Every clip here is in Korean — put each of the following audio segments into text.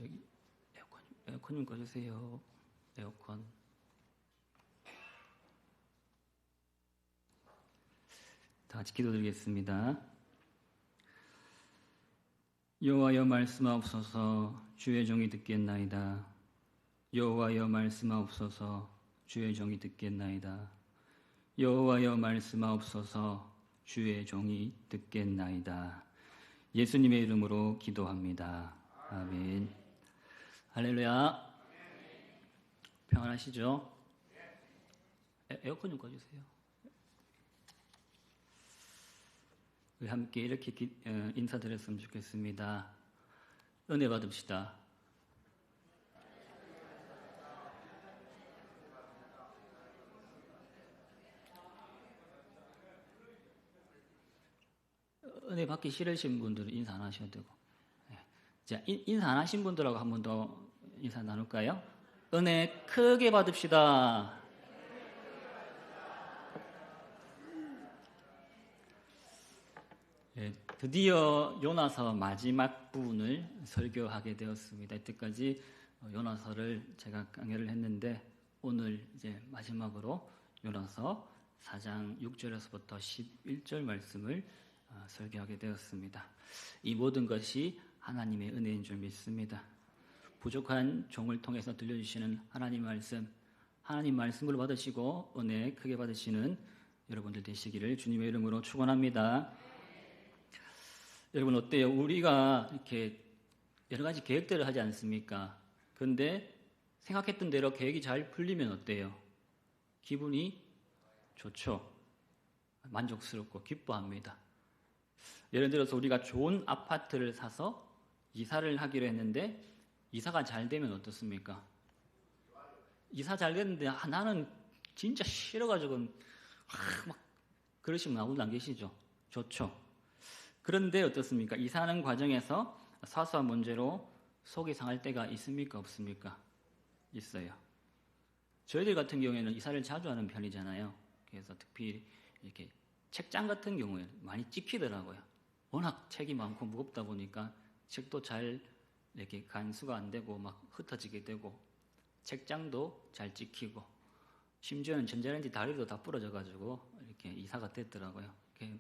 저기 에어컨 좀 꺼주세요. 에어컨. 다 같이 기도드리겠습니다. 여호와여 말씀하옵소서. 주의 종이 듣겠나이다. 여호와여 말씀하옵소서. 주의 종이 듣겠나이다. 여호와여 말씀하옵소서. 주의 종이 듣겠나이다. 예수님의 이름으로 기도합니다. 아멘. 할렐루야. 평안하시죠? 에어컨 좀 꺼주세요. 우리 함께 이렇게 인사드렸으면 좋겠습니다. 은혜 받읍시다. 은혜 받기 싫으신 분들은 인사 안 하셔도 되고. 자, 인사 안 하신 분들하고 한 번 더 인사 나눌까요? 은혜 크게 받읍시다. 네, 드디어 요나서 마지막 부분을 설교하게 되었습니다. 이때까지 요나서를 제가 강의를 했는데 오늘 이제 마지막으로 요나서 4장 6절에서부터 11절 말씀을 설교하게 되었습니다. 이 모든 것이 하나님의 은혜인 줄 믿습니다. 부족한 종을 통해서 들려주시는 하나님 말씀을 받으시고 은혜 크게 받으시는 여러분들 되시기를 주님의 이름으로 축원합니다. 여러분 어때요? 우리가 이렇게 여러 가지 계획들을 하지 않습니까? 그런데 생각했던 대로 계획이 잘 풀리면 어때요? 기분이 좋죠. 만족스럽고 기뻐합니다. 예를 들어서 우리가 좋은 아파트를 사서 이사를 하기로 했는데 이사가 잘 되면 어떻습니까? 이사 잘 됐는데 나는 진짜 싫어가지고 막 그러시면 아무도 안 계시죠? 좋죠. 그런데 어떻습니까? 이사하는 과정에서 사소한 문제로 속이 상할 때가 있습니까? 없습니까? 있어요. 저희들 같은 경우에는 이사를 자주 하는 편이잖아요. 그래서 특히 이렇게 책장 같은 경우에 많이 찍히더라고요. 워낙 책이 많고 무겁다 보니까 책도 잘 이렇게 간수가 안 되고 막 흩어지게 되고 책장도 잘 찍히고 심지어는 전자레인지 다리도 다 부러져가지고 이렇게 이사가 됐더라고요. 이렇게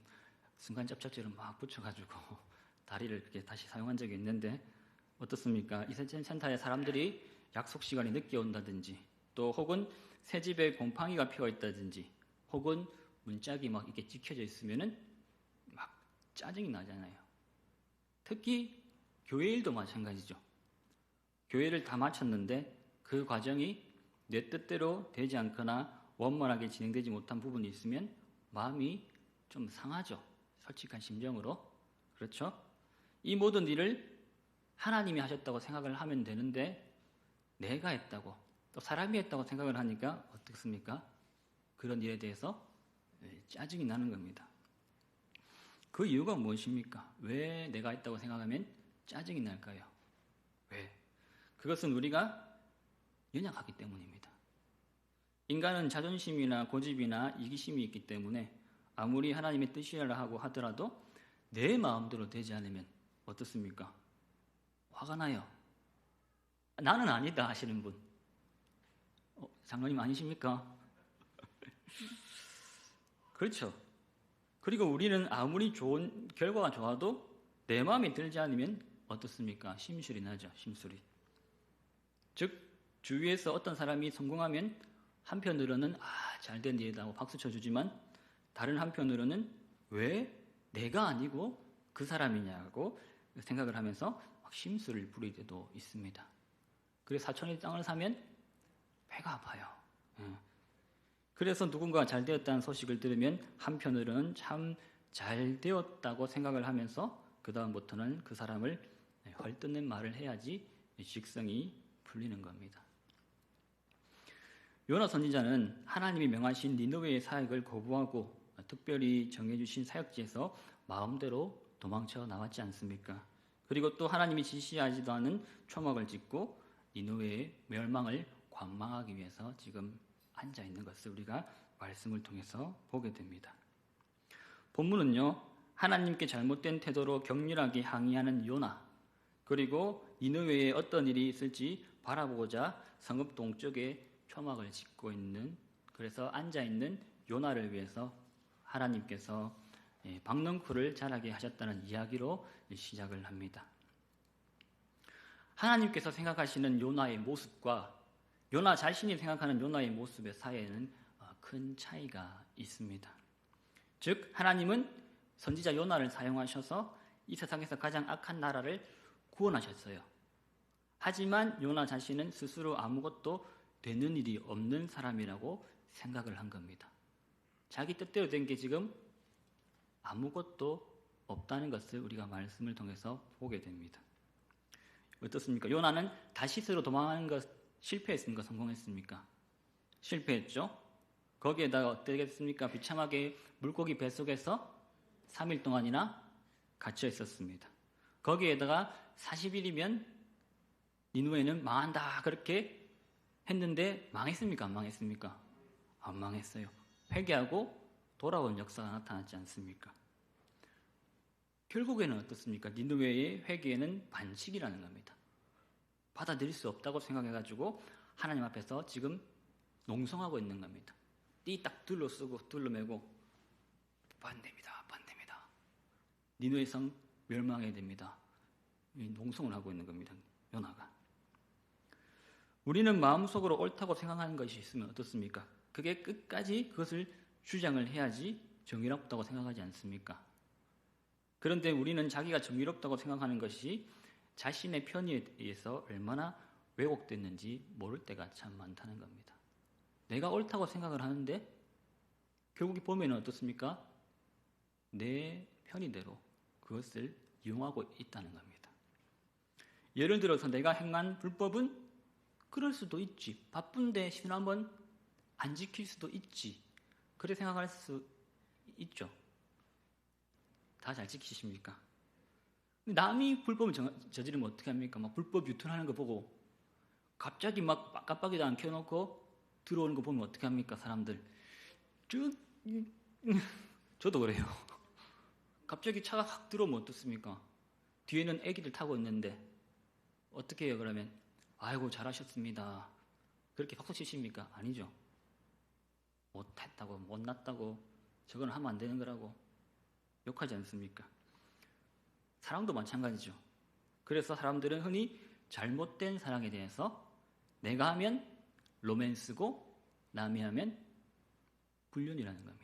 순간 접착제를 막 붙여가지고 다리를 그렇게 다시 사용한 적이 있는데 어떻습니까? 이사센터에 사람들이 약속 시간이 늦게 온다든지 또 혹은 새 집에 곰팡이가 피어 있다든지 혹은 문짝이 막 이렇게 찍혀져 있으면은 막 짜증이 나잖아요. 특히 교회 일도 마찬가지죠. 교회를 다 마쳤는데 그 과정이 내 뜻대로 되지 않거나 원만하게 진행되지 못한 부분이 있으면 마음이 좀 상하죠. 솔직한 심정으로. 그렇죠? 이 모든 일을 하나님이 하셨다고 생각을 하면 되는데 내가 했다고 또 사람이 했다고 생각을 하니까 어떻습니까? 그런 일에 대해서 짜증이 나는 겁니다. 그 이유가 무엇입니까? 왜 내가 했다고 생각하면 짜증이 날까요? 왜? 그것은 우리가 연약하기 때문입니다. 인간은 자존심이나 고집이나 이기심이 있기 때문에 아무리 하나님의 뜻이라 하고 하더라도 내 마음대로 되지 않으면 어떻습니까? 화가 나요. 나는 아니다 하시는 분. 장로님 아니십니까? 그렇죠. 그리고 우리는 아무리 좋은 결과가 좋아도 내 마음에 들지 않으면 어떻습니까? 심술이 나죠. 심술이. 즉 주위에서 어떤 사람이 성공하면 한편으로는 잘된 일이라고 박수 쳐주지만 다른 한편으로는 왜 내가 아니고 그 사람이냐고 생각을 하면서 막 심술을 부릴 때도 있습니다. 그래서 사촌이 땅을 사면 배가 아파요. 그래서 누군가가 잘 되었다는 소식을 들으면 한편으로는 참 잘 되었다고 생각을 하면서 그 다음부터는 그 사람을 헐뜯는 말을 해야지 직성이 풀리는 겁니다. 요나 선지자는 하나님이 명하신 니느웨의 사역을 거부하고 특별히 정해주신 사역지에서 마음대로 도망쳐 나왔지 않습니까? 그리고 또 하나님이 지시하지도 않은 초막을 짓고 니느웨의 멸망을 관망하기 위해서 지금 앉아있는 것을 우리가 말씀을 통해서 보게 됩니다. 본문은요, 하나님께 잘못된 태도로 격렬하게 항의하는 요나, 그리고 니느웨에 어떤 일이 있을지 바라보고자 성읍 동쪽에 초막을 짓고 있는, 그래서 앉아있는 요나를 위해서 하나님께서 박넝쿨을 자라게 하셨다는 이야기로 시작을 합니다. 하나님께서 생각하시는 요나의 모습과 요나 자신이 생각하는 요나의 모습의 사이에는 큰 차이가 있습니다. 즉 하나님은 선지자 요나를 사용하셔서 이 세상에서 가장 악한 나라를 구원하셨어요. 하지만 요나 자신은 스스로 아무것도 되는 일이 없는 사람이라고 생각을 한 겁니다. 자기 뜻대로 된 게 지금 아무것도 없다는 것을 우리가 말씀을 통해서 보게 됩니다. 어떻습니까? 요나는 다시스로 도망하는 것 실패했습니까? 성공했습니까? 실패했죠. 거기에다가 어떻겠습니까? 비참하게 물고기 뱃속에서 3일 동안이나 갇혀 있었습니다. 거기에다가 40일이면 니느웨는 망한다 그렇게 했는데 망했습니까? 안 망했습니까? 안 망했어요. 회개하고 돌아온 역사가 나타났지 않습니까? 결국에는 어떻습니까? 니느웨의 회개에는 반칙이라는 겁니다. 받아들일 수 없다고 생각해가지고 하나님 앞에서 지금 농성하고 있는 겁니다. 띠 딱 둘러쓰고 둘러매고 반대입니다. 반대입니다. 니느웨 성 멸망해야 됩니다. 농성을 하고 있는 겁니다. 요나가. 우리는 마음속으로 옳다고 생각하는 것이 있으면 어떻습니까? 그게 끝까지 그것을 주장을 해야지 정의롭다고 생각하지 않습니까? 그런데 우리는 자기가 정의롭다고 생각하는 것이 자신의 편의에 의해서 얼마나 왜곡됐는지 모를 때가 참 많다는 겁니다. 내가 옳다고 생각을 하는데 결국에 보면 어떻습니까? 내 편의대로 그것을 이용하고 있다는 겁니다. 예를 들어서 내가 행한 불법은 그럴 수도 있지. 바쁜데 신호 한번 안 지킬 수도 있지. 그렇게 생각할 수 있죠. 다 잘 지키십니까? 남이 불법을 저지르면 어떻게 합니까? 막 불법 유턴하는 거 보고 갑자기 막 깜빡이도 안 켜놓고 들어오는 거 보면 어떻게 합니까? 사람들. 저도 그래요. 갑자기 차가 확 들어오면 어떻습니까? 뒤에는 애기들 타고 있는데 어떻게 해요? 그러면 아이고 잘하셨습니다. 그렇게 박수 치십니까? 아니죠. 못했다고 못났다고 저건 하면 안 되는 거라고 욕하지 않습니까? 사랑도 마찬가지죠. 그래서 사람들은 흔히 잘못된 사랑에 대해서 내가 하면 로맨스고 남이 하면 불륜이라는 겁니다.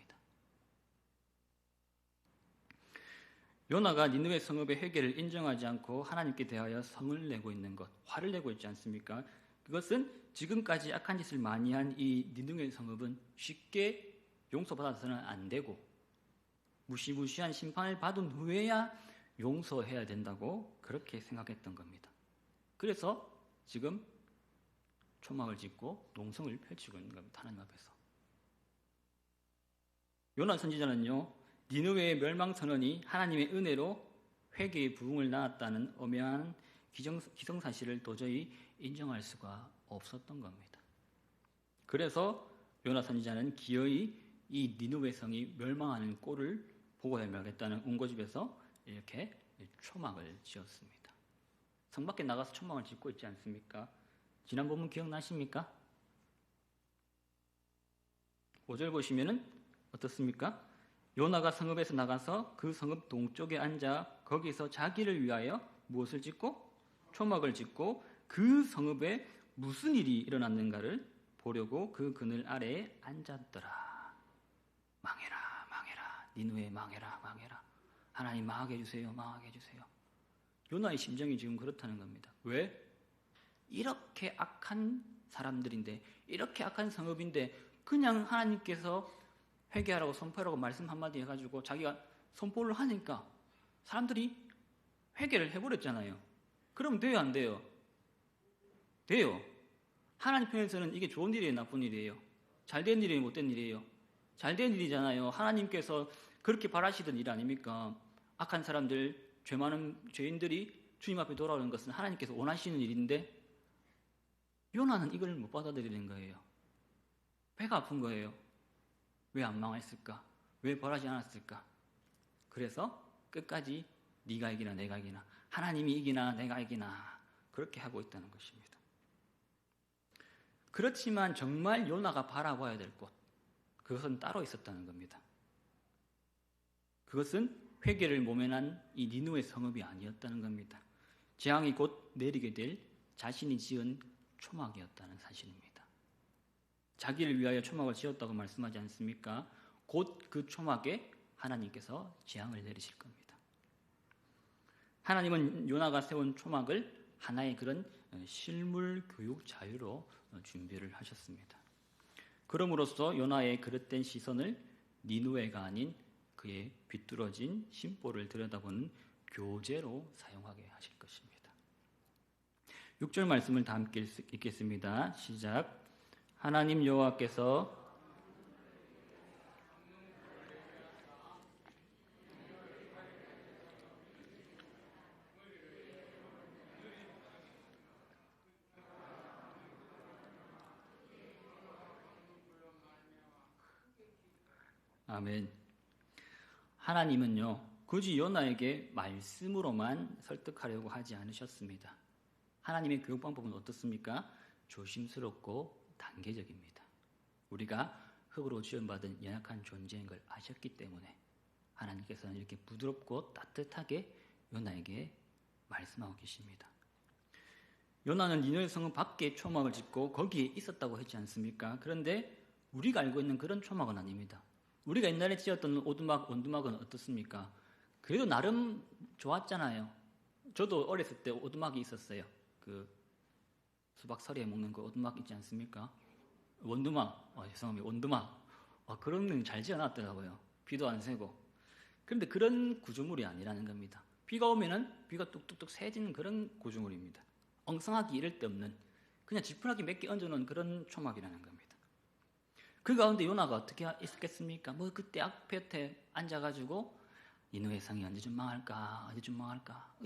요나가 니느웨 성읍의 회개를 인정하지 않고 하나님께 대하여 성을 내고 있는 것, 화를 내고 있지 않습니까? 그것은 지금까지 악한 짓을 많이 한 이 니느웨 성읍은 쉽게 용서받아서는 안 되고 무시무시한 심판을 받은 후에야 용서해야 된다고 그렇게 생각했던 겁니다. 그래서 지금 초막을 짓고 농성을 펼치고 있는 겁니다. 하나님 앞에서. 요나 선지자는요, 니느웨의 멸망 선언이 하나님의 은혜로 회개의 부흥을 낳았다는 엄연한 기정사실을 도저히 인정할 수가 없었던 겁니다. 그래서 요나 선지자는 기어이 이 니느웨 성이 멸망하는 꼴을 보고야 말겠다는 온고집에서 이렇게 초막을 지었습니다. 성 밖에 나가서 초막을 짓고 있지 않습니까? 지난 본문 기억나십니까? 5절 보시면은 어떻습니까? 요나가 성읍에서 나가서 그 성읍 동쪽에 앉아 거기서 자기를 위하여 무엇을 짓고? 초막을 짓고 그 성읍에 무슨 일이 일어났는가를 보려고 그 그늘 아래에 앉았더라. 망해라, 망해라. 니느웨 망해라, 망해라. 하나님 망하게 해주세요, 망하게 해주세요. 요나의 심정이 지금 그렇다는 겁니다. 왜? 이렇게 악한 사람들인데, 이렇게 악한 성읍인데 그냥 하나님께서 회개하라고 선포하라고 말씀 한마디 해가지고 자기가 선포를 하니까 사람들이 회개를 해버렸잖아요. 그럼 돼요, 안 돼요? 돼요. 하나님 편에서는 이게 좋은 일이에요, 나쁜 일이에요? 잘된 일이에요, 못된 일이에요? 잘된 일이잖아요. 하나님께서 그렇게 바라시던 일 아닙니까? 악한 사람들, 죄 많은 죄인들이 주님 앞에 돌아오는 것은 하나님께서 원하시는 일인데 요나는 이걸 못 받아들이는 거예요. 배가 아픈 거예요. 왜 안 망했을까? 왜 벌하지 않았을까? 그래서 끝까지 네가 이기나 내가 이기나 하나님이 이기나 내가 이기나 그렇게 하고 있다는 것입니다. 그렇지만 정말 요나가 바라봐야 될 곳, 그것은 따로 있었다는 겁니다. 그것은 회개를 모면한 이 니느웨 성읍이 아니었다는 겁니다. 재앙이 곧 내리게 될 자신이 지은 초막이었다는 사실입니다. 자기를 위하여 초막을 지었다고 말씀하지 않습니까? 곧 그 초막에 하나님께서 재앙을 내리실 겁니다. 하나님은 요나가 세운 초막을 하나의 그런 실물 교육 자유로 준비를 하셨습니다. 그럼으로써 요나의 그릇된 시선을 니느웨가 아닌 그의 비뚤어진 심보를 들여다보는 교재로 사용하게 하실 것입니다. 6절 말씀을 다 함께 읽겠습니다. 시작. 하나님 여호와께서 아멘. 하나님은요, 굳이 요나에게 말씀으로만 설득하려고 하지 않으셨습니다. 하나님의 교육 방법은 어떻습니까? 조심스럽고 단계적입니다. 우리가 흙으로 지원받은 연약한 존재인 걸 아셨기 때문에 하나님께서는 이렇게 부드럽고 따뜻하게 요나에게 말씀하고 계십니다. 요나는 니느웨 성읍 밖에 초막을 짓고 거기에 있었다고 했지 않습니까? 그런데 우리가 알고 있는 그런 초막은 아닙니다. 우리가 옛날에 지었던 원두막은 어떻습니까? 그래도 나름 좋았잖아요. 저도 어렸을 때 오두막이 있었어요. 그 수박 서리에 먹는 그 오두막 있지 않습니까? 원두막, 죄송합니다. 원두막. 그런 건 잘 지어놨더라고요. 비도 안 새고. 그런데 그런 구조물이 아니라는 겁니다. 비가 오면은 비가 뚝뚝뚝 새지는 그런 구조물입니다. 엉성하기 이를 데 없는 그냥 지푸라기 몇 개 얹어놓은 그런 초막이라는 겁니다. 그 가운데 요나가 어떻게 있었겠습니까? 그때 앞에 앉아가지고 니느웨 성이 언제쯤 망할까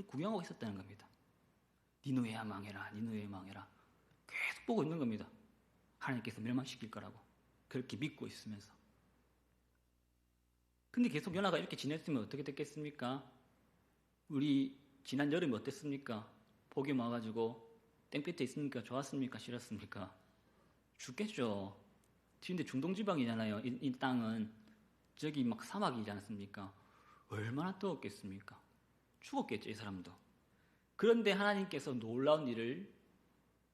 구경하고 있었다는 겁니다. 니느웨야 망해라, 니느웨 망해라 계속 보고 있는 겁니다. 하나님께서 멸망시킬 거라고 그렇게 믿고 있으면서. 근데 계속 요나가 이렇게 지냈으면 어떻게 됐겠습니까? 우리 지난 여름에 어땠습니까? 복이 와가지고 땡볕에 있으니까 좋았습니까? 싫었습니까? 죽겠죠. 근데 중동지방이잖아요. 이 땅은 저기 막 사막이지 않습니까? 얼마나 뜨겁겠습니까? 죽었겠죠, 이 사람도. 그런데 하나님께서 놀라운 일을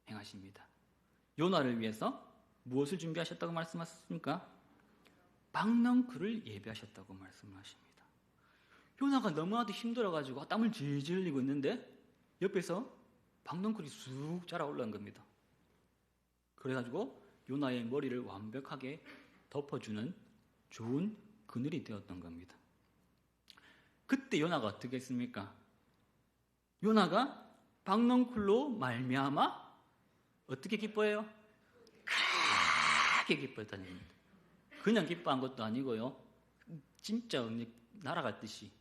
행하십니다. 요나를 위해서 무엇을 준비하셨다고 말씀하셨습니까? 박넝쿨을 예비하셨다고 말씀하십니다. 요나가 너무나도 힘들어가지고 땀을 질질 흘리고 있는데 옆에서 박넝쿨이 쑥 자라 올라온 겁니다. 그래가지고 요나의 머리를 완벽하게 덮어주는 좋은 그늘이 되었던 겁니다. 그때 요나가 어떻게 했습니까? 요나가 박넝쿨로 말미암아 어떻게 기뻐해요? 크게 기뻐했다는 겁니다. 그냥 기뻐한 것도 아니고요. 진짜 날아갔듯이.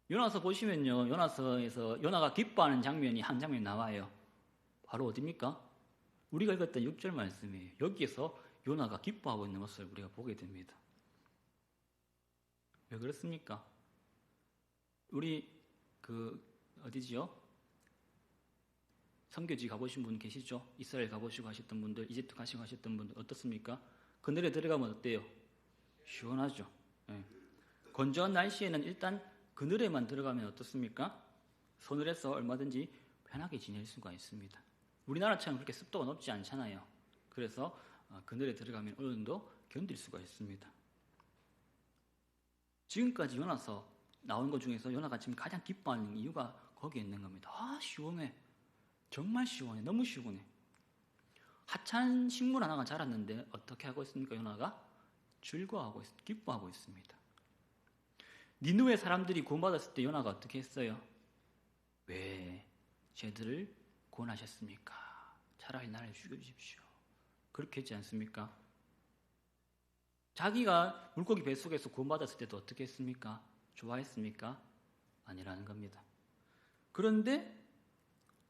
요나서 보시면요. 요나서에서 요나가 기뻐하는 장면이 한 장면 나와요. 바로 어디입니까? 우리가 읽었던 6절 말씀이에요. 여기에서 요나가 기뻐하고 있는 모습을 우리가 보게 됩니다. 왜 그렇습니까? 우리 어디지요? 선교지 가보신 분 계시죠? 이스라엘 가보시고 하셨던 분들, 이집트 가시고 하셨던 분들 어떻습니까? 그늘에 들어가면 어때요? 시원하죠. 네. 건조한 날씨에는 일단 그늘에만 들어가면 어떻습니까? 서늘해서 얼마든지 편하게 지낼 수가 있습니다. 우리나라처럼 그렇게 습도가 높지 않잖아요. 그래서 그늘에 들어가면 어느 정도 견딜 수가 있습니다. 지금까지 요나서 나온 것 중에서 요나가 지금 가장 기뻐하는 이유가 거기에 있는 겁니다. 시원해. 정말 시원해. 너무 시원해. 하찮은 식물 하나가 자랐는데 어떻게 하고 있습니까? 요나가 즐거워하고 기뻐하고 있습니다. 니느웨 사람들이 구원받았을 때 요나가 어떻게 했어요? 왜 쟤들을 구원하셨습니까? 차라리 나를 죽여주십시오. 그렇게 했지 않습니까? 자기가 물고기 뱃속에서 구원받았을 때도 어떻게 했습니까? 좋아했습니까? 아니라는 겁니다. 그런데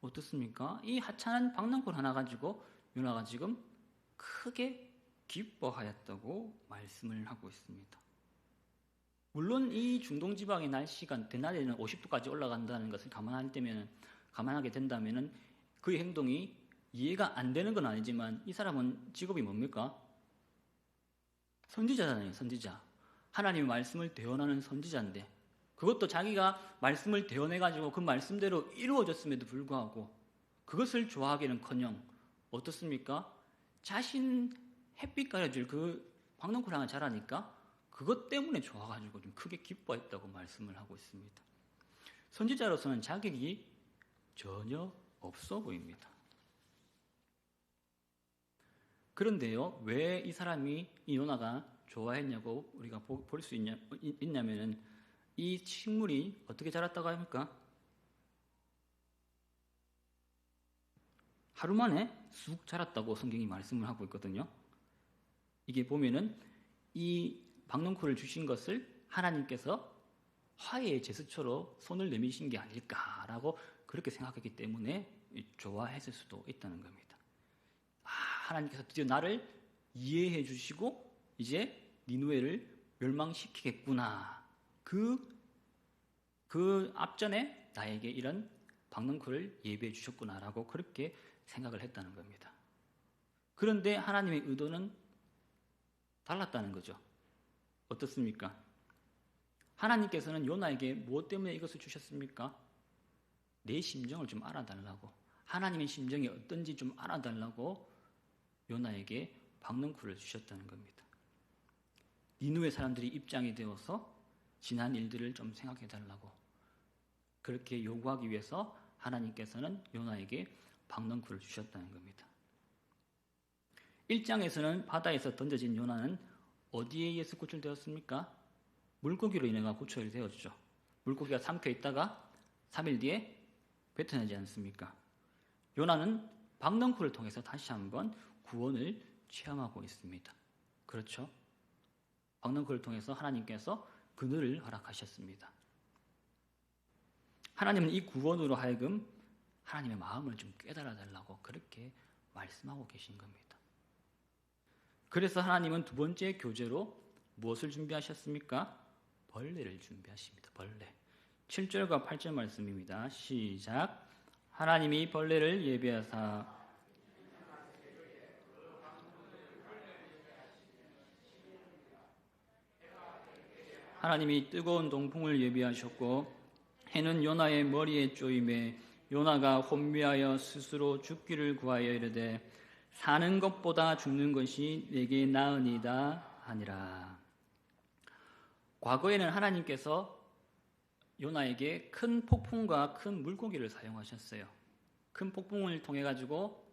어떻습니까? 이 하찮은 박넝쿨 하나 가지고 요나가 지금 크게 기뻐하였다고 말씀을 하고 있습니다. 물론 이 중동 지방의 날씨가 대낮에는 50도까지 올라간다는 것을 감안하게 된다면은 그의 행동이 이해가 안 되는 건 아니지만 이 사람은 직업이 뭡니까? 선지자잖아요, 선지자. 하나님의 말씀을 대언하는 선지자인데 그것도 자기가 말씀을 대언해가지고 그 말씀대로 이루어졌음에도 불구하고 그것을 좋아하기는커녕 어떻습니까? 자신 햇빛 가려줄 그 박농쿨 잘하니까 그것 때문에 좋아가지고 좀 크게 기뻐했다고 말씀을 하고 있습니다. 선지자로서는 자격이 전혀 없어 보입니다. 그런데요, 왜 이 사람이 이 요나가 좋아했냐고 우리가 볼 수 있냐면은 이 식물이 어떻게 자랐다고 합니까? 하루 만에 쑥 자랐다고 성경이 말씀을 하고 있거든요. 이게 보면은 이 박농쿨을 주신 것을 하나님께서 화해의 제스처로 손을 내미신 게 아닐까라고 그렇게 생각했기 때문에 좋아했을 수도 있다는 겁니다. 하나님께서 드디어 나를 이해해 주시고 이제 니누에를 멸망시키겠구나. 그 앞전에 나에게 이런 박농쿨을 예비해 주셨구나라고 그렇게 생각을 했다는 겁니다. 그런데 하나님의 의도는 달랐다는 거죠. 어떻습니까? 하나님께서는 요나에게 무엇 때문에 이것을 주셨습니까? 내 심정을 좀 알아달라고, 하나님의 심정이 어떤지 좀 알아달라고 요나에게 박농쿨을 주셨다는 겁니다. 니누의 사람들이 입장이 되어서 지난 일들을 좀 생각해달라고 그렇게 요구하기 위해서 하나님께서는 요나에게 박농쿨을 주셨다는 겁니다. 1장에서는 바다에서 던져진 요나는 어디에 의해서 구출되었습니까? 물고기로 인해 구출이 되었죠. 물고기가 삼켜 있다가 3일 뒤에 뱉어내지 않습니까? 요나는 박농쿨을 통해서 다시 한번 구원을 체험하고 있습니다. 그렇죠? 박농쿨을 통해서 하나님께서 그늘을 허락하셨습니다. 하나님은 이 구원으로 하여금 하나님의 마음을 좀 깨달아 달라고 그렇게 말씀하고 계신 겁니다. 그래서 하나님은 두 번째 교제로 무엇을 준비하셨습니까? 벌레를 준비하십니다. 벌레. 7절과 8절 말씀입니다. 시작. 하나님이 벌레를 예비하사 하나님이 뜨거운 동풍을 예비하셨고 해는 요나의 머리에 쪼임에 요나가 혼미하여 스스로 죽기를 구하여 이르되 사는 것보다 죽는 것이 내게 나으니이다 하니라. 과거에는 하나님께서 요나에게 큰 폭풍과 큰 물고기를 사용하셨어요. 큰 폭풍을 통해 가지고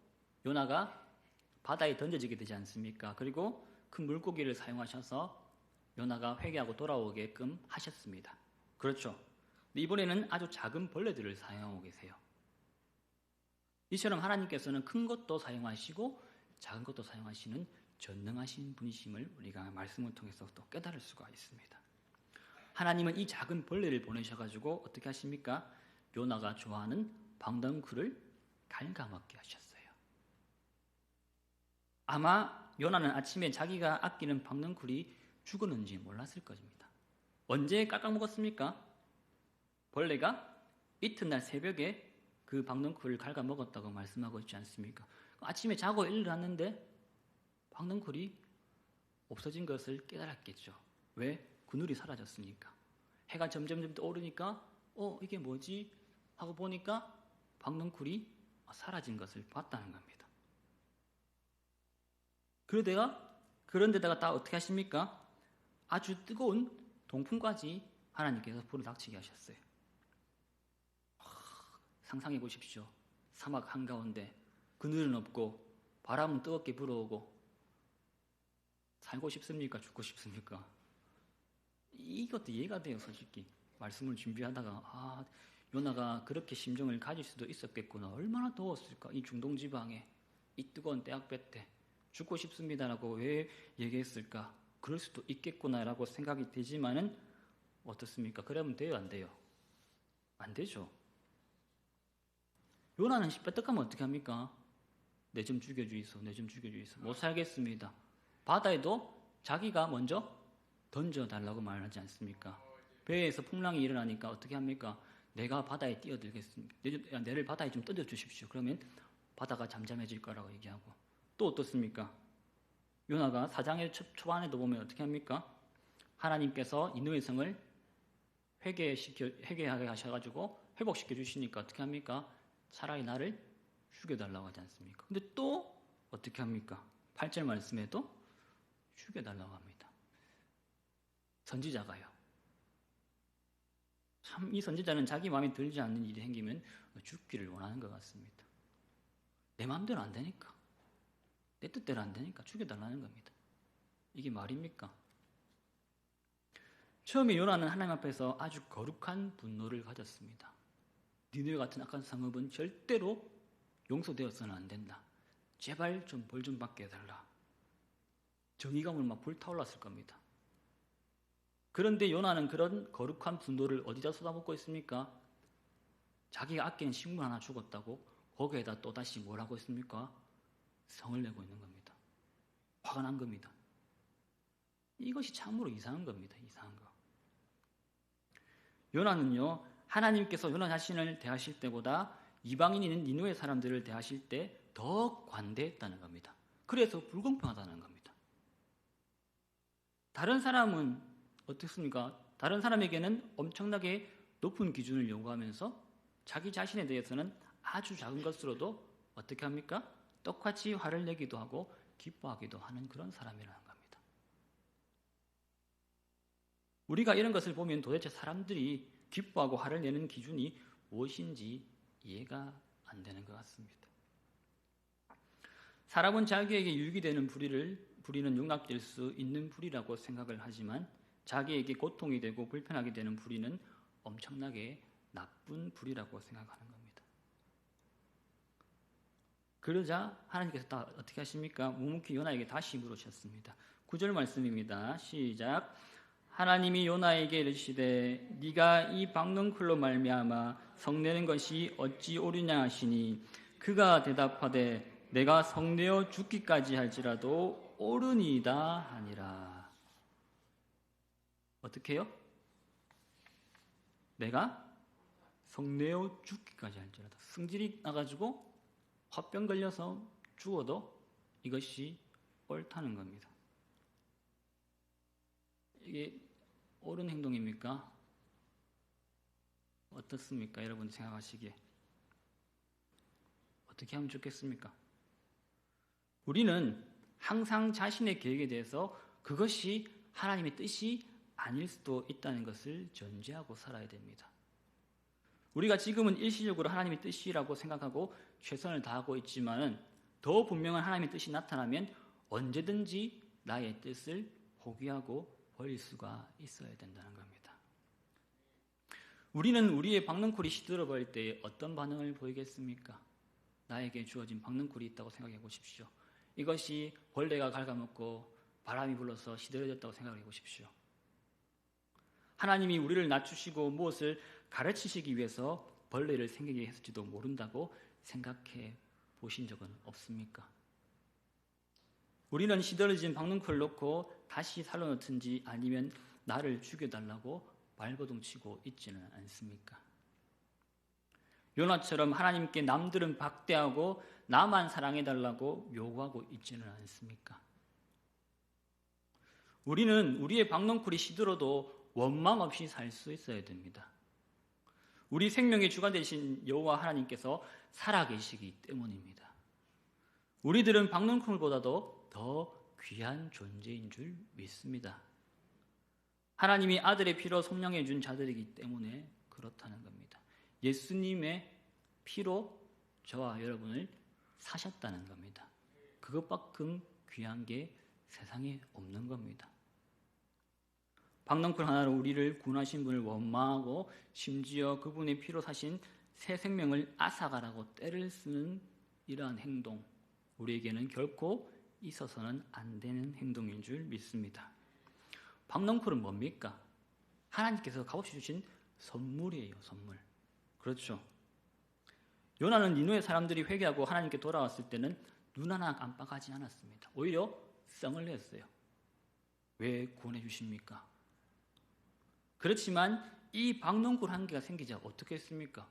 요나가 바다에 던져지게 되지 않습니까? 그리고 큰 물고기를 사용하셔서 요나가 회개하고 돌아오게끔 하셨습니다. 그렇죠? 이번에는 아주 작은 벌레들을 사용하고 계세요. 이처럼 하나님께서는 큰 것도 사용하시고 작은 것도 사용하시는 전능하신 분이심을 우리가 말씀을 통해서 또 깨달을 수가 있습니다. 하나님은 이 작은 벌레를 보내셔가지고 어떻게 하십니까? 요나가 좋아하는 박농쿨을 갉아먹게 하셨어요. 아마 요나는 아침에 자기가 아끼는 박농쿨이 죽었는지 몰랐을 것입니다. 언제 깎아먹었습니까? 벌레가 이튿날 새벽에 그 박농쿨을 갉아먹었다고 말씀하고 있지 않습니까? 아침에 자고 일어났는데 박농쿨이 없어진 것을 깨달았겠죠. 왜? 그늘이 사라졌으니까. 해가 점점 오르니까 이게 뭐지? 하고 보니까 박농쿨이 사라진 것을 봤다는 겁니다. 그런데다가 다 어떻게 하십니까? 아주 뜨거운 동풍까지 하나님께서 불을 닥치게 하셨어요. 상상해 보십시오. 사막 한가운데 그늘은 없고 바람은 뜨겁게 불어오고 살고 싶습니까? 죽고 싶습니까? 이것도 이해가 돼요. 솔직히 말씀을 준비하다가 요나가 그렇게 심정을 가질 수도 있었겠구나. 얼마나 더웠을까? 이 중동 지방에 이 뜨거운 때학볕 때 죽고 싶습니다라고 왜 얘기했을까? 그럴 수도 있겠구나라고 생각이 되지만은 어떻습니까? 그러면 돼요, 안 돼요? 안 되죠. 요나는 삐딱하면 어떻게 합니까? 내 좀 죽여주이소, 내 좀 죽여주이소. 못 살겠습니다. 바다에도 자기가 먼저 던져달라고 말하지 않습니까? 배에서 풍랑이 일어나니까 어떻게 합니까? 내가 바다에 뛰어들겠습니다. 내를 바다에 좀 던져주십시오. 그러면 바다가 잠잠해질 거라고 얘기하고, 또 어떻습니까? 요나가 4장의 초반에도 보면 어떻게 합니까? 하나님께서 니느웨 성을 회개하게 하셔가지고 회복시켜 주시니까 어떻게 합니까? 차라리 나를 죽여달라고 하지 않습니까? 근데 또 어떻게 합니까? 8절 말씀에도 죽여달라고 합니다. 선지자가요. 참 이 선지자는 자기 마음에 들지 않는 일이 생기면 죽기를 원하는 것 같습니다. 내 마음대로 안 되니까, 내 뜻대로 안 되니까 죽여달라는 겁니다. 이게 말입니까? 처음에 요나는 하나님 앞에서 아주 거룩한 분노를 가졌습니다. 니느웨 같은 악한 성읍은 절대로 용서되어서는 안 된다. 제발 좀 벌 좀 받게 해달라. 정의감으로 막 불타올랐을 겁니다. 그런데 요나는 그런 거룩한 분노를 어디다 쏟아붓고 있습니까? 자기가 아끼는 식물 하나 죽었다고 거기에다 또다시 뭘 하고 있습니까? 성을 내고 있는 겁니다. 화가 난 겁니다. 이것이 참으로 이상한 겁니다. 이상한 거. 요나는요, 하나님께서 요나 자신을 대하실 때보다 이방인인 니느웨 사람들을 대하실 때 더 관대했다는 겁니다. 그래서 불공평하다는 겁니다. 다른 사람은 어떻습니까? 다른 사람에게는 엄청나게 높은 기준을 요구하면서 자기 자신에 대해서는 아주 작은 것으로도 어떻게 합니까? 똑같이 화를 내기도 하고 기뻐하기도 하는 그런 사람이라는 겁니다. 우리가 이런 것을 보면 도대체 사람들이 기뻐하고 화를 내는 기준이 무엇인지 이해가 안 되는 것 같습니다. 사람은 자기에게 유익이 되는 불의는 용납될 수 있는 불의라고 생각을 하지만 자기에게 고통이 되고 불편하게 되는 불의는 엄청나게 나쁜 불의라고 생각하는 겁니다. 그러자 하나님께서 다 어떻게 하십니까? 묵묵히 요나에게 다시 물으셨습니다. 9절 말씀입니다. 시작. 하나님이 요나에게 이르시되 네가 이 박넝쿨로 말미암아 성내는 것이 어찌 옳으냐 하시니 그가 대답하되 내가 성내어 죽기까지 할지라도 옳으니이다 하니라. 어떻게 해요? 내가 성내어 죽기까지 할지라도, 승질이 나가지고 화병 걸려서 죽어도 이것이 옳다는 겁니다. 이게 옳은 행동입니까? 어떻습니까? 여러분이 생각하시기에 어떻게 하면 좋겠습니까? 우리는 항상 자신의 계획에 대해서 그것이 하나님의 뜻이 아닐 수도 있다는 것을 전제하고 살아야 됩니다. 우리가 지금은 일시적으로 하나님의 뜻이라고 생각하고 최선을 다하고 있지만은 더 분명한 하나님의 뜻이 나타나면 언제든지 나의 뜻을 포기하고 버릴 수가 있어야 된다는 겁니다. 우리는 우리의 박넝쿨이 시들어 버릴 때 어떤 반응을 보이겠습니까? 나에게 주어진 박넝쿨이 있다고 생각해 보십시오. 이것이 벌레가 갉아먹고 바람이 불러서 시들어졌다고 생각해 보십시오. 하나님이 우리를 낮추시고 무엇을 가르치시기 위해서 벌레를 생기게 했을지도 모른다고 생각해 보신 적은 없습니까? 우리는 시들어진 박넝쿨을 놓고 다시 살려놓든지 아니면 나를 죽여달라고 발버둥치고 있지는 않습니까? 요나처럼 하나님께 남들은 박대하고 나만 사랑해달라고 요구하고 있지는 않습니까? 우리는 우리의 박넝쿨이 시들어도 원망 없이 살 수 있어야 됩니다. 우리 생명의 주관 되신 여호와 하나님께서 살아계시기 때문입니다. 우리들은 박넝쿨보다도 더 귀한 존재인 줄 믿습니다. 하나님이 아들의 피로 속량해 준 자들이기 때문에 그렇다는 겁니다. 예수님의 피로 저와 여러분을 사셨다는 겁니다. 그것만큼 귀한 게 세상에 없는 겁니다. 박넝쿨 하나로 우리를 구원하신 분을 원망하고 심지어 그분의 피로 사신 새 생명을 앗아가라고 떼를 쓰는 이러한 행동, 우리에게는 결코 있어서는 안 되는 행동인 줄 믿습니다. 박넝쿨은 뭡니까? 하나님께서 값없이 주신 선물이에요. 선물. 그렇죠. 요나는 니느웨 사람들이 회개하고 하나님께 돌아왔을 때는 눈 하나 깜빡하지 않았습니다. 오히려 성을 냈어요. 왜 구원해 주십니까? 그렇지만 이 박농쿨 한 개가 생기자 어떻게 했습니까?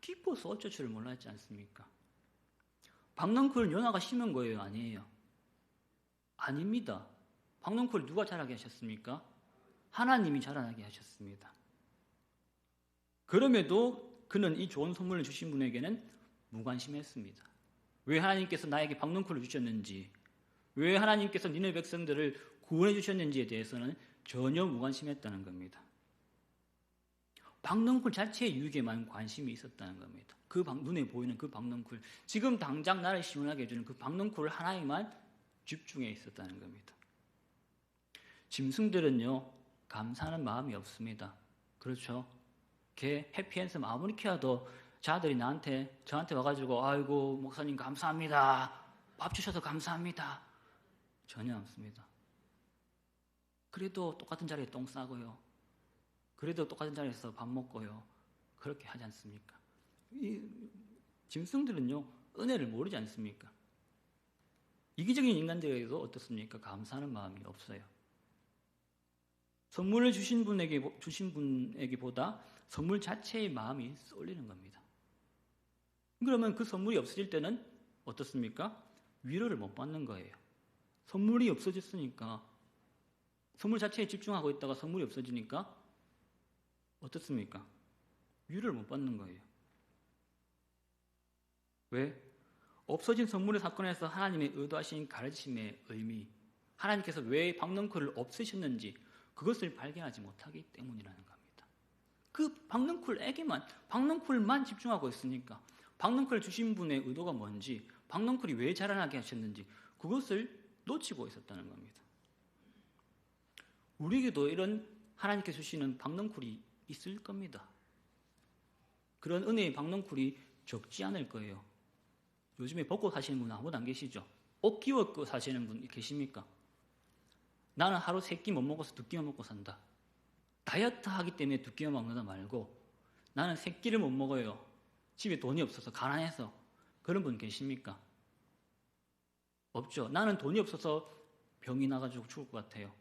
기뻐서 어쩔 줄을 몰랐지 않습니까? 박농쿨 요나가 심은 거예요? 아니에요? 아닙니다. 박농쿨 누가 자라게 하셨습니까? 하나님이 자라나게 하셨습니다. 그럼에도 그는 이 좋은 선물을 주신 분에게는 무관심했습니다. 왜 하나님께서 나에게 박농쿨을 주셨는지, 왜 하나님께서 니네 백성들을 구원해 주셨는지에 대해서는 전혀 무관심했다는 겁니다. 박농쿨 자체의 유익에만 관심이 있었다는 겁니다. 그 눈에 보이는 그 박농쿨, 지금 당장 나를 시원하게 해주는 그 박농쿨 하나에만 집중해 있었다는 겁니다. 짐승들은요, 감사하는 마음이 없습니다. 그렇죠? 걔 해피엔스 아무리 키워도 자들이 저한테 와가지고 아이고 목사님 감사합니다, 밥 주셔서 감사합니다, 전혀 없습니다. 그래도 똑같은 자리에 똥 싸고요, 그래도 똑같은 자리에서 밥 먹고요, 그렇게 하지 않습니까? 이 짐승들은요 은혜를 모르지 않습니까? 이기적인 인간들에게도 어떻습니까? 감사하는 마음이 없어요. 선물을 주신 분에게보다 선물 자체의 마음이 쏠리는 겁니다. 그러면 그 선물이 없어질 때는 어떻습니까? 위로를 못 받는 거예요. 선물이 없어졌으니까, 선물 자체에 집중하고 있다가 선물이 없어지니까 어떻습니까? 위로를 못 받는 거예요. 왜? 없어진 선물의 사건에서 하나님의 의도하신 가르침의 의미, 하나님께서 왜 박농쿨을 없애셨는지 그것을 발견하지 못하기 때문이라는 겁니다. 그 박농쿨만 집중하고 있으니까 박농쿨 주신 분의 의도가 뭔지, 박농쿨이 왜 자라나게 하셨는지 그것을 놓치고 있었다는 겁니다. 우리에게도 이런 하나님께서 주시는 박농쿨이 있을 겁니다. 그런 은혜의 박농쿨이 적지 않을 거예요. 요즘에 벚꽃 사시는 분 아무도 안 계시죠? 옷 끼워 사시는 분 계십니까? 나는 하루 3끼 못 먹어서 2끼만 먹고 산다. 다이어트 하기 때문에 2끼만 먹는다 말고 나는 3끼를 못 먹어요. 집에 돈이 없어서 가난해서. 그런 분 계십니까? 없죠. 나는 돈이 없어서 병이 나가지고 죽을 것 같아요.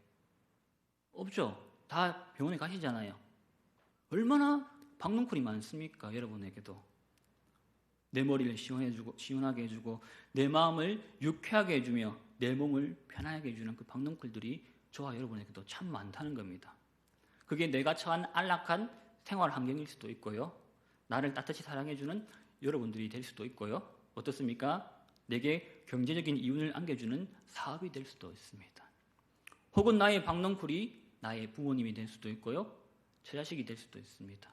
없죠. 다 병원에 가시잖아요. 얼마나 박농쿨이 많습니까? 여러분에게도. 내 머리를 시원하게 해주고 내 마음을 유쾌하게 해주며 내 몸을 편하게 해주는 그 박농쿨들이 저와 여러분에게도 참 많다는 겁니다. 그게 내가 처한 안락한 생활 환경일 수도 있고요, 나를 따뜻히 사랑해주는 여러분들이 될 수도 있고요, 어떻습니까? 내게 경제적인 이윤을 안겨주는 사업이 될 수도 있습니다. 혹은 나의 박농쿨이 나의 부모님이 될 수도 있고요, 처자식이 될 수도 있습니다.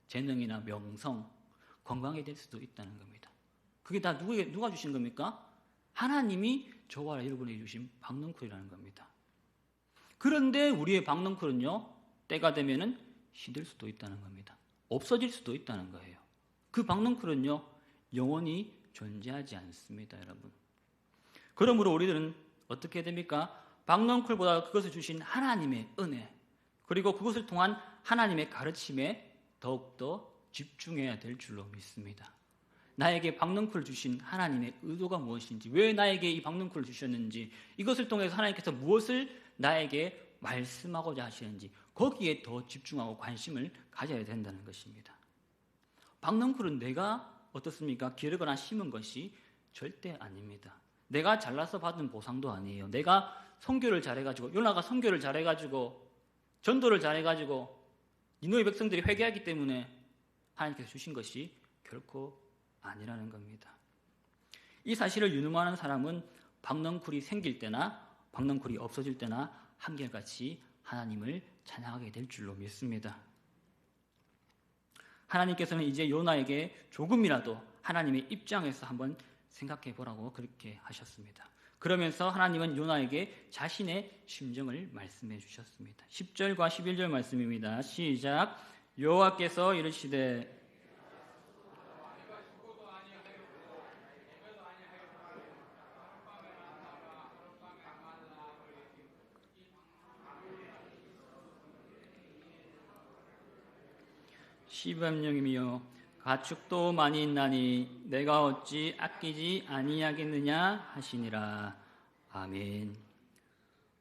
재능이나 명성, 건강이 될 수도 있다는 겁니다. 그게 다 누가 주신 겁니까? 하나님이 저와 여러분에게 주신 박농쿨이라는 겁니다. 그런데 우리의 박농쿨은요, 때가 되면은 시들 수도 있다는 겁니다. 없어질 수도 있다는 거예요. 그 박농쿨은요, 영원히 존재하지 않습니다, 여러분. 그러므로 우리들은 어떻게 됩니까? 박농쿨보다 그것을 주신 하나님의 은혜, 그리고 그것을 통한 하나님의 가르침에 더욱더 집중해야 될 줄로 믿습니다. 나에게 박농쿨을 주신 하나님의 의도가 무엇인지, 왜 나에게 이 박농쿨을 주셨는지, 이것을 통해서 하나님께서 무엇을 나에게 말씀하고자 하시는지 거기에 더 집중하고 관심을 가져야 된다는 것입니다. 박농쿨은 내가 어떻습니까? 기르거나 심은 것이 절대 아닙니다. 내가 잘나서 받은 보상도 아니에요. 내가 선교를 잘해가지고, 요나가 선교를 잘해가지고, 전도를 잘해가지고 니느웨 백성들이 회개하기 때문에 하나님께서 주신 것이 결코 아니라는 겁니다. 이 사실을 유념하는 사람은 박농쿨이 생길 때나 박농쿨이 없어질 때나 한결같이 하나님을 찬양하게 될 줄로 믿습니다. 하나님께서는 이제 요나에게 조금이라도 하나님의 입장에서 한번 생각해 보라고 그렇게 하셨습니다. 그러면서 하나님은 요나에게 자신의 심정을 말씀해 주셨습니다. 10절과 11절 말씀입니다. 시작. 여호와께서 이르시되 시밤령이며 가축도 많이 있나니 내가 어찌 아끼지 아니하겠느냐 하시니라. 아멘.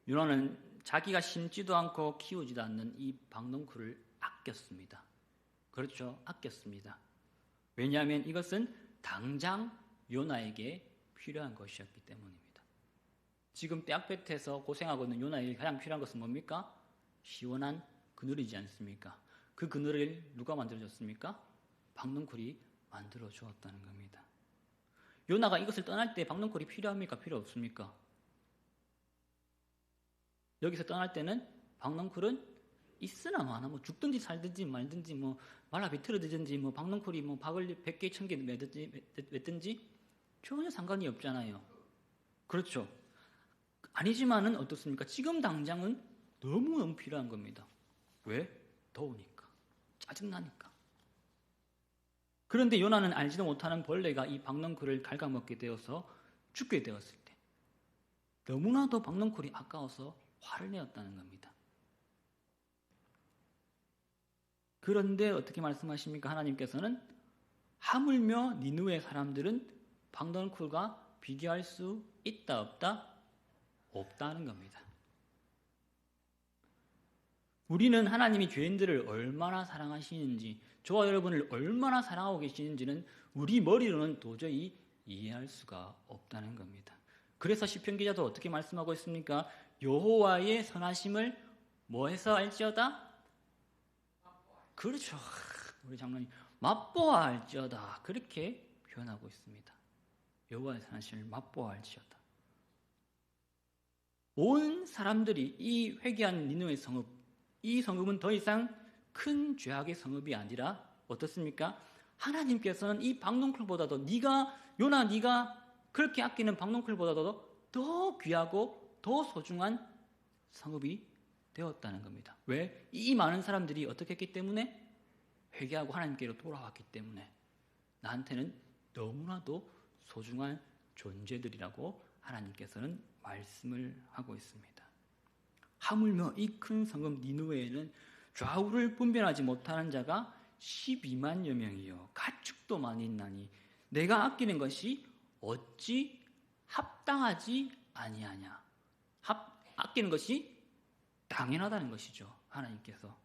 요나는 자기가 심지도 않고 키우지도 않는 이 박농쿨을 아꼈습니다. 그렇죠. 아꼈습니다. 왜냐하면 이것은 당장 요나에게 필요한 것이었기 때문입니다. 지금 떼약볕에서 고생하고 있는 요나에게 가장 필요한 것은 뭡니까? 시원한 그늘이지 않습니까? 그 그늘을 누가 만들어줬습니까? 박농쿨이 만들어 주었다는 겁니다. 요나가 이것을 떠날 때 박농쿨이 필요합니까? 필요 없습니까? 여기서 떠날 때는 박농쿨은 있으나 마나 뭐 죽든지 살든지 말든지 뭐 말라 비틀어지든지 뭐 박농쿨이 뭐 박을 100개 1000개 맺든지 전혀 상관이 없잖아요. 그렇죠. 아니지만은 어떻습니까? 지금 당장은 너무너무 필요한 겁니다. 왜? 더우니까. 짜증나니까. 그런데 요나는 알지도 못하는 벌레가 이 박농쿨을 갉아먹게 되어서 죽게 되었을 때 너무나도 박농쿨이 아까워서 화를 내었다는 겁니다. 그런데 어떻게 말씀하십니까? 하나님께서는 하물며 니느웨 사람들은 박농쿨과 비교할 수 있다 없다? 없다는 겁니다. 우리는 하나님이 죄인들을 얼마나 사랑하시는지, 저와 여러분을 얼마나 사랑하고 계시는지는 우리 머리로는 도저히 이해할 수가 없다는 겁니다. 그래서 시편 기자도 어떻게 말씀하고 있습니까? 여호와의 선하심을 뭐해서 알지어다? 그렇죠. 우리 장로님 맛보아 알지어다. 그렇게 표현하고 있습니다. 여호와의 선하심을 맛보아 알지어다. 온 사람들이 이 회개한 니느웨 성읍, 이 성읍은 더 이상 큰 죄악의 성읍이 아니라 어떻습니까? 하나님께서는 이 박농쿨보다도 요나 네가 그렇게 아끼는 박농쿨보다도 더 귀하고 더 소중한 성읍이 되었다는 겁니다. 왜? 이 많은 사람들이 어떻게 했기 때문에? 회개하고 하나님께로 돌아왔기 때문에 나한테는 너무나도 소중한 존재들이라고 하나님께서는 말씀을 하고 있습니다. 하물며 이 큰 성읍 니느웨에는 좌우를 분별하지 못하는 자가 12만여 명이요 가축도 많이 있나니 내가 아끼는 것이 어찌 합당하지 아니하냐. 아끼는 것이 당연하다는 것이죠. 하나님께서.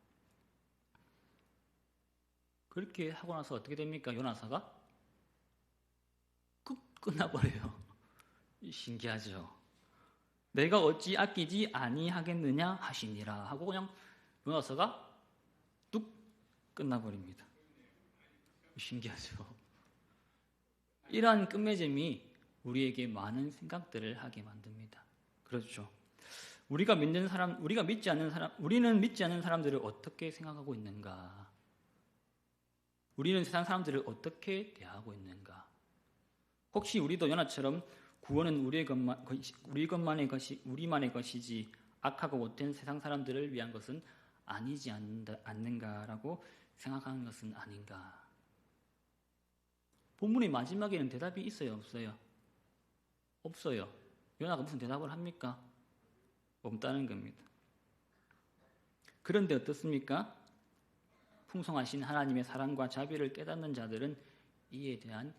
그렇게 하고 나서 어떻게 됩니까? 요나사가 끝나버려요. 신기하죠. 내가 어찌 아끼지 아니하겠느냐 하시니라 하고 그냥 요나사가 뚝 끝나버립니다. 신기하죠. 이러한 끝맺음이 우리에게 많은 생각들을 하게 만듭니다. 그렇죠. 우리는 믿지 않는 사람들을 어떻게 생각하고 있는가? 우리는 세상 사람들을 어떻게 대하고 있는가? 혹시 우리도 요나처럼 구원은 우리만의 것이지 악하고 못된 세상 사람들을 위한 것은 아니지 않는가라고 생각하는 것은 아닌가? 본문의 마지막에는 대답이 있어요, 없어요? 없어요. 요나가 무슨 대답을 합니까? 없다는 겁니다. 그런데 어떻습니까? 풍성하신 하나님의 사랑과 자비를 깨닫는 자들은 이에 대한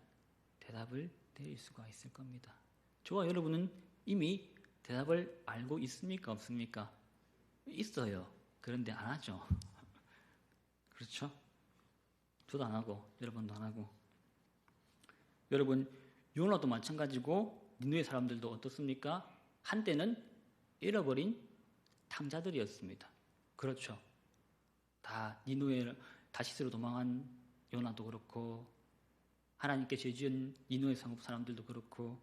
대답을 드릴 수가 있을 겁니다. 저와 여러분은 이미 대답을 알고 있습니까? 없습니까? 있어요. 그런데 안 하죠. 그렇죠? 저도 안 하고 여러분도 안 하고. 여러분, 요나도 마찬가지고 니느웨 사람들도 어떻습니까? 한때는 잃어버린 탕자들이었습니다. 그렇죠. 다 니느웨 다시스로 도망한 요나도 그렇고 하나님께 죄지은 니느웨 성읍 사람들도 그렇고.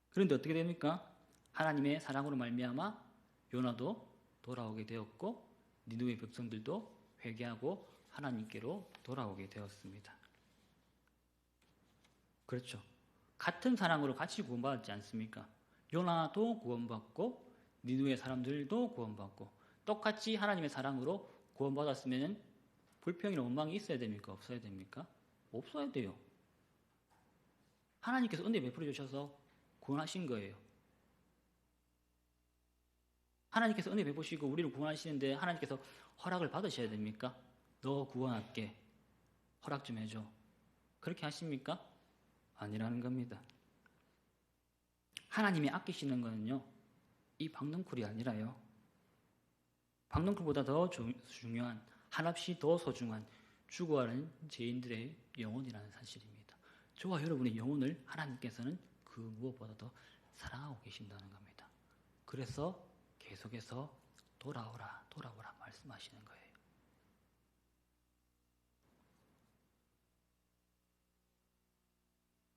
그런데 어떻게 됩니까? 하나님의 사랑으로 말미암아 요나도 돌아오게 되었고 니느웨 백성들도 회개하고 하나님께로 돌아오게 되었습니다. 그렇죠. 같은 사랑으로 같이 구원받았지 않습니까? 요나도 구원받고 니느웨 사람들도 구원받고 똑같이 하나님의 사랑으로 구원받았으면 불평이나 원망이 있어야 됩니까? 없어야 됩니까? 없어야 돼요. 하나님께서 은혜 베풀어 주셔서 구원하신 거예요. 하나님께서 은혜 베푸시고 우리를 구원하시는데 하나님께서 허락을 받으셔야 됩니까? 너 구원할게. 허락 좀 해줘. 그렇게 하십니까? 아니라는 겁니다. 하나님이 아끼시는 거는요, 이 박농쿨이 아니라요, 박농쿨보다 더 중요한, 한없이 더 소중한 죽어가는 죄인들의 영혼이라는 사실입니다. 저와 여러분의 영혼을 하나님께서는 그 무엇보다도 사랑하고 계신다는 겁니다. 그래서 계속해서 돌아오라 말씀하시는 거예요.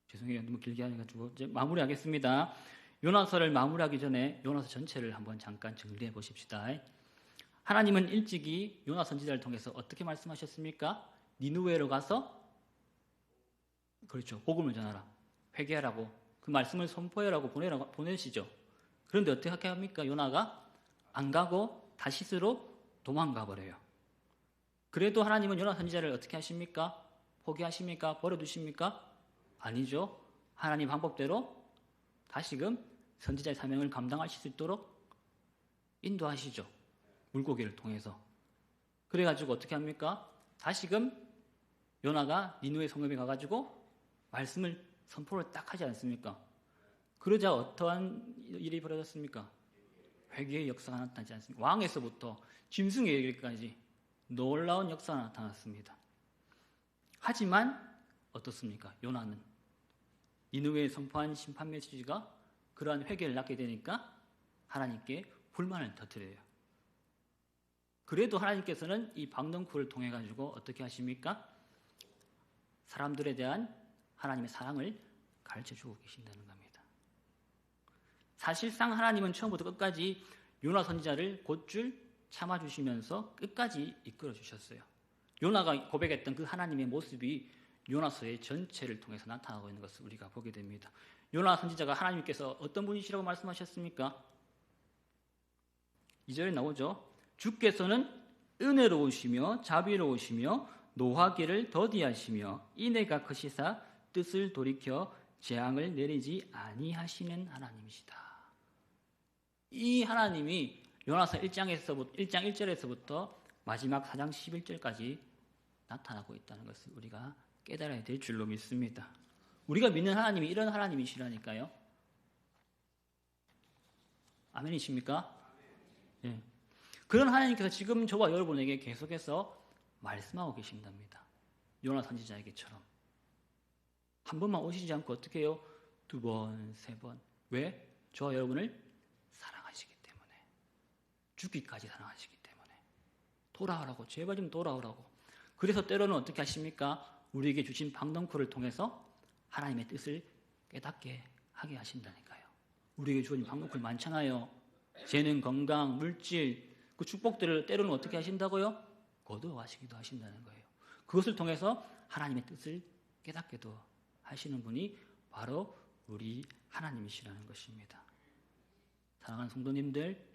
죄송해요. 너무 길게 해가지고 이제 마무리하겠습니다. 요나서를 마무리하기 전에 요나서 전체를 한번 잠깐 정리해 보십시다. 하나님은 일찍이 요나 선지자를 통해서 어떻게 말씀하셨습니까? 니느웨로 가서 그렇죠. 복음을 전하라. 회개하라고. 그 말씀을 선포하라고 보내시죠. 그런데 어떻게 합니까? 요나가 안 가고 다시스로 도망가 버려요. 그래도 하나님은 요나 선지자를 어떻게 하십니까? 포기하십니까? 버려두십니까? 아니죠. 하나님 방법대로 다시금 선지자의 사명을 감당하실 수 있도록 인도하시죠. 물고기를 통해서. 그래가지고 어떻게 합니까? 다시금 요나가 니느웨 성읍에 가가지고 말씀을 선포를 딱 하지 않습니까? 그러자 어떠한 일이 벌어졌습니까? 회개의 역사가 나타나지 않습니까? 왕에서부터 짐승에 이르기까지 놀라운 역사가 나타났습니다. 하지만 어떻습니까? 요나는 니느웨에 선포한 심판 메시지가 그러한 회개를 낳게 되니까 하나님께 불만을 터뜨려요. 그래도 하나님께서는 이 박농쿨을 통해 가지고 어떻게 하십니까? 사람들에 대한 하나님의 사랑을 가르쳐주고 계신다는 겁니다. 사실상 하나님은 처음부터 끝까지 요나 선지자를 곧줄 참아주시면서 끝까지 이끌어주셨어요. 요나가 고백했던 그 하나님의 모습이 요나서의 전체를 통해서 나타나고 있는 것을 우리가 보게 됩니다. 요나 선지자가 하나님께서 어떤 분이시라고 말씀하셨습니까? 2절에 나오죠. 주께서는 은혜로우시며 자비로우시며 노하기를 더디하시며 인애가 크시사 뜻을 돌이켜 재앙을 내리지 아니하시는 하나님이시다. 이 하나님이 요나서 1장 1절에서부터 마지막 4장 11절까지 나타나고 있다는 것을 우리가 깨달아야 될 줄로 믿습니다. 우리가 믿는 하나님이 이런 하나님이시라니까요. 아멘이십니까? 예. 그런 하나님께서 지금 저와 여러분에게 계속해서 말씀하고 계신답니다. 요나 선지자에게처럼. 한 번만 오시지 않고 어떻게 해요? 2번, 3번. 왜? 저와 여러분을 사랑하시기 때문에. 죽기까지 사랑하시기 때문에. 돌아오라고. 제발 좀 돌아오라고. 그래서 때로는 어떻게 하십니까? 우리에게 주신 박농쿨을 통해서 하나님의 뜻을 깨닫게 하게 하신다니까요. 우리에게 주어진 박농쿨 많잖아요. 재능, 건강, 물질, 그 축복들을 때로는 어떻게 하신다고요? 거두어가시기도 하신다는 거예요. 그것을 통해서 하나님의 뜻을 깨닫게도 하시는 분이 바로 우리 하나님이시라는 것입니다. 사랑하는 성도님들,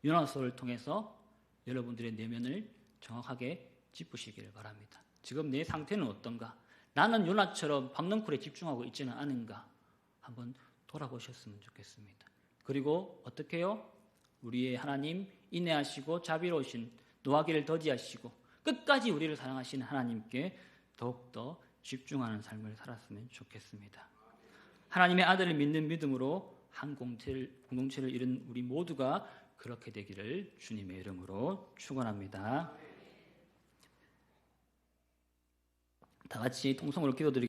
요나서를 통해서 여러분들의 내면을 정확하게 짚으시기를 바랍니다. 지금 내 상태는 어떤가? 나는 요나처럼 박농쿨에 집중하고 있지는 않은가? 한번 돌아보셨으면 좋겠습니다. 그리고 어떻게 해요? 우리의 하나님, 인애하시고 자비로우신 노하기를 더디하시고 끝까지 우리를 사랑하시는 하나님께 더욱더 집중하는 삶을 살았으면 좋겠습니다. 하나님의 아들을 믿는 믿음으로 한 공동체를 이룬 우리 모두가 그렇게 되기를 주님의 이름으로 축원합니다. 다 같이 통성으로 기도드리겠습니다.